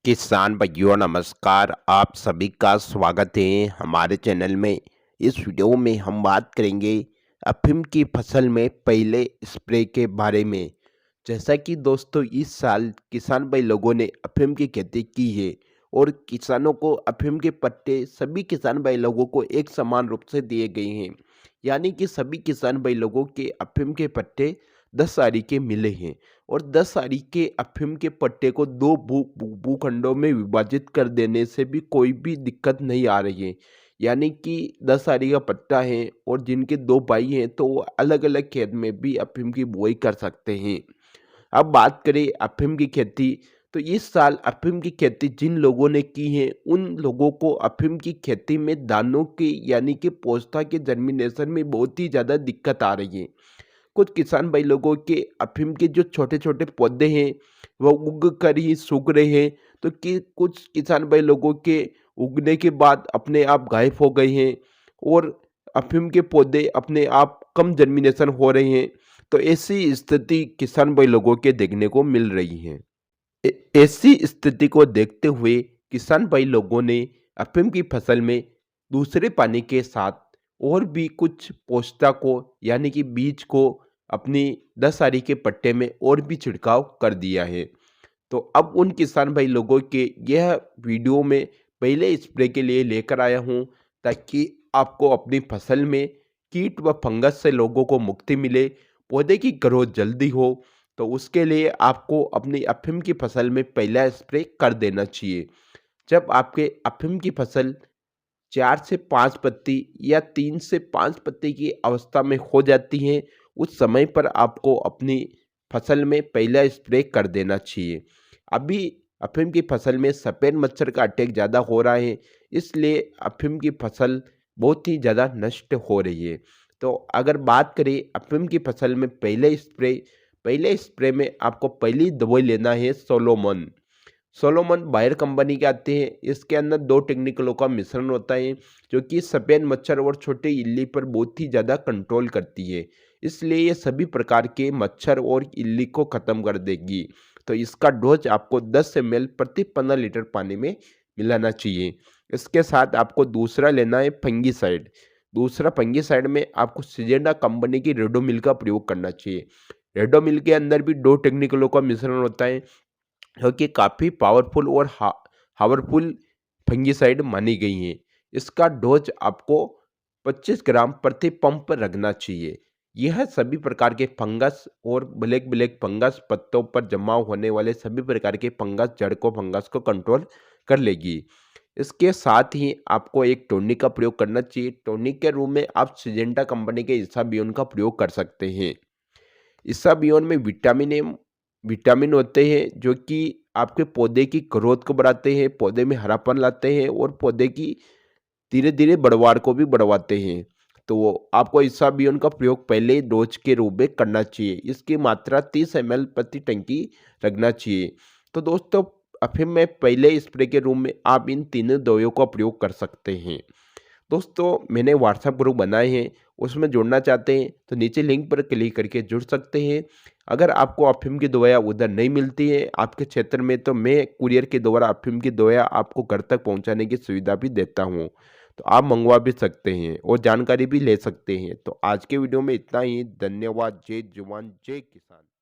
किसान भाइयों नमस्कार। आप सभी का स्वागत है हमारे चैनल में। इस वीडियो में हम बात करेंगे अफीम की फसल में पहले स्प्रे के बारे में। जैसा कि दोस्तों इस साल किसान भाई लोगों ने अफीम की खेती की है और किसानों को अफीम के पत्ते सभी किसान भाई लोगों को एक समान रूप से दिए गए हैं। यानी कि सभी किसान भाई लोगों के अफीम के पत्ते 10 आरी के मिले हैं और 10 आरी के अफीम के पट्टे को दो भूखंडों में विभाजित कर देने से भी कोई भी दिक्कत नहीं आ रही है। यानी कि 10 आरी का पट्टा है और जिनके दो भाई हैं तो वो अलग अलग खेत में भी अफीम की बुआई कर सकते हैं। अब बात करें अफीम की खेती, तो इस साल अफीम की खेती जिन लोगों ने की है उन लोगों को अफीम की खेती में दानों की यानी कि पोस्ता के जर्मिनेशन में बहुत ही ज़्यादा दिक्कत आ रही है। कुछ किसान भाई लोगों के अफीम के जो छोटे छोटे पौधे हैं वो उग कर ही सूख रहे हैं, तो कि कुछ किसान भाई लोगों के उगने के बाद अपने आप गायब हो गए हैं और अफीम के पौधे अपने आप कम जर्मिनेशन हो रहे हैं। तो ऐसी स्थिति किसान भाई लोगों के देखने को मिल रही है। ऐसी स्थिति को देखते हुए किसान भाई लोगों ने अफीम की फसल में दूसरे पानी के साथ और भी कुछ पोस्ता को यानी कि बीज को अपनी 10 आरी के पट्टे में और भी छिड़काव कर दिया है। तो अब उन किसान भाई लोगों के यह वीडियो में पहले स्प्रे के लिए लेकर आया हूं, ताकि आपको अपनी फसल में कीट व फंगस से लोगों को मुक्ति मिले, पौधे की ग्रोथ जल्दी हो। तो उसके लिए आपको अपनी अफीम की फसल में पहला स्प्रे कर देना चाहिए। जब आपके अफीम की फसल 4 से 5 पत्ती या 3 से 5 पत्ती की अवस्था में हो जाती है, उस समय पर आपको अपनी फसल में पहला स्प्रे कर देना चाहिए। अभी अफीम की फसल में सफ़ेद मच्छर का अटैक ज़्यादा हो रहा है, इसलिए अफीम की फसल बहुत ही ज़्यादा नष्ट हो रही है। तो अगर बात करें अफीम की फसल में पहले स्प्रे में आपको पहली दवाई लेना है सोलोमन। सोलोमन बायर कंपनी के आते हैं। इसके अंदर 2 टेक्निकलों का मिश्रण होता है जो कि सफ़ेद मच्छर और छोटे इल्ली पर बहुत ही ज़्यादा कंट्रोल करती है। इसलिए ये सभी प्रकार के मच्छर और इल्ली को ख़त्म कर देगी। तो इसका डोज आपको 10 ml प्रति 15 लीटर पानी में मिलाना चाहिए। इसके साथ आपको दूसरा लेना है फंगीसाइड। दूसरा फंगीसाइड में आपको सिजेंटा कंपनी की रेडोमिल का प्रयोग करना चाहिए। रेडोमिल के अंदर भी 2 टेक्निकलों का मिश्रण होता है जो कि काफ़ी पावरफुल और हावरफुल फंगिसाइड मानी गई हैं। इसका डोज आपको 25 ग्राम प्रति पंप रखना चाहिए। यह सभी प्रकार के फंगस और ब्लैक ब्लैक फंगस, पत्तों पर जमा होने वाले सभी प्रकार के फंगस, जड़ को फंगस को कंट्रोल कर लेगी। इसके साथ ही आपको एक टॉनिक का प्रयोग करना चाहिए। टॉनिक के रूप में आप सिजेंटा कंपनी के इसाबियोन का प्रयोग कर सकते हैं। इसाबियोन में विटामिन होते हैं जो कि आपके पौधे की ग्रोथ को बढ़ाते हैं, पौधे में हरापन लाते हैं और पौधे की धीरे धीरे बढ़वार को भी बढ़वाते हैं। तो वो आपको इसाबियोन का प्रयोग पहले डोज के रूप में करना चाहिए। इसकी मात्रा 30 ml प्रति टंकी रखना चाहिए। तो दोस्तों अफीम में पहले स्प्रे के रूप में आप इन तीनों दवाइयों का प्रयोग कर सकते हैं। दोस्तों मैंने व्हाट्सएप ग्रुप बनाए हैं, उसमें जुड़ना चाहते हैं तो नीचे लिंक पर क्लिक करके जुड़ सकते हैं। अगर आपको अफीम की दवाइयाँ उधर नहीं मिलती है आपके क्षेत्र में, तो मैं कुरियर के द्वारा अफीम की दवाइयाँ आपको घर तक पहुंचाने की सुविधा भी देता हूं। तो आप मंगवा भी सकते हैं और जानकारी भी ले सकते हैं। तो आज के वीडियो में इतना ही। धन्यवाद। जय जवान जय किसान।